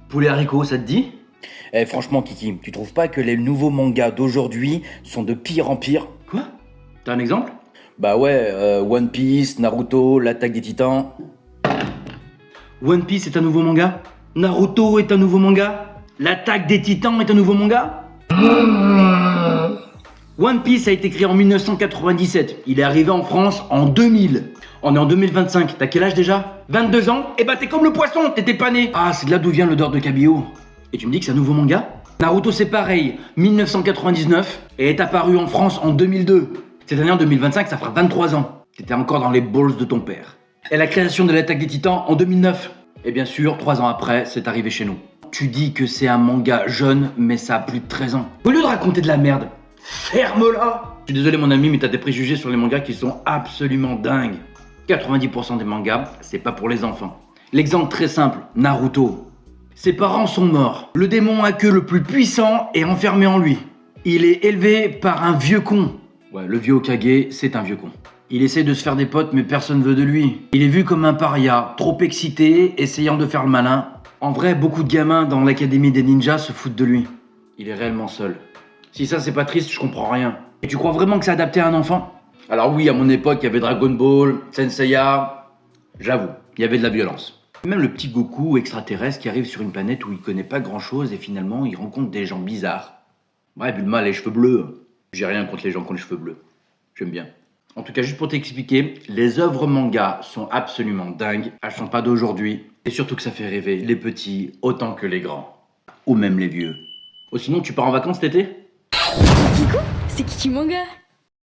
Poulet haricot, ça te dit? Eh franchement Kiki, tu trouves pas que les nouveaux mangas d'aujourd'hui sont de pire en pire? Quoi? T'as un exemple? Bah ouais, One Piece, Naruto, l'Attaque des Titans. One Piece est un nouveau manga? Naruto est un nouveau manga? L'attaque des titans est un nouveau manga? One Piece a été créé en 1997. Il est arrivé en France en 2000. On est en 2025. T'as quel âge déjà? 22 ans? Eh bah t'es comme le poisson, t'étais pas né. Ah, c'est de là d'où vient l'odeur de cabillaud. Et tu me dis que c'est un nouveau manga? Naruto c'est pareil, 1999 et est apparu en France en 2002. Cette année en 2025, ça fera 23 ans. T'étais encore dans les balls de ton père. Et la création de l'Attaque des Titans en 2009. Et bien sûr, 3 ans après, c'est arrivé chez nous. Tu dis que c'est un manga jeune, mais ça a plus de 13 ans. Au lieu de raconter de la merde, ferme-la! Je suis désolé mon ami, mais t'as des préjugés sur les mangas qui sont absolument dingues. 90% des mangas, c'est pas pour les enfants. L'exemple très simple, Naruto. Ses parents sont morts. Le démon à queue le plus puissant est enfermé en lui. Il est élevé par un vieux con. Ouais, le vieux Hokage, c'est un vieux con. Il essaie de se faire des potes, mais personne veut de lui. Il est vu comme un paria, trop excité, essayant de faire le malin. En vrai, beaucoup de gamins dans l'académie des ninjas se foutent de lui. Il est réellement seul. Si ça c'est pas triste, je comprends rien. Et tu crois vraiment que c'est adapté à un enfant? Alors oui, à mon époque, il y avait Dragon Ball, Senseiya. J'avoue, il y avait de la violence. Même le petit Goku extraterrestre qui arrive sur une planète où il connaît pas grand chose et finalement il rencontre des gens bizarres. Ouais, Bulma a les cheveux bleus. J'ai rien contre les gens qui ont les cheveux bleus. J'aime bien. En tout cas, juste pour t'expliquer, les œuvres manga sont absolument dingues. Elles sont pas d'aujourd'hui. Et surtout que ça fait rêver les petits autant que les grands. Ou même les vieux. Oh, sinon, tu pars en vacances cet été? Kiko, c'est Kiki Manga.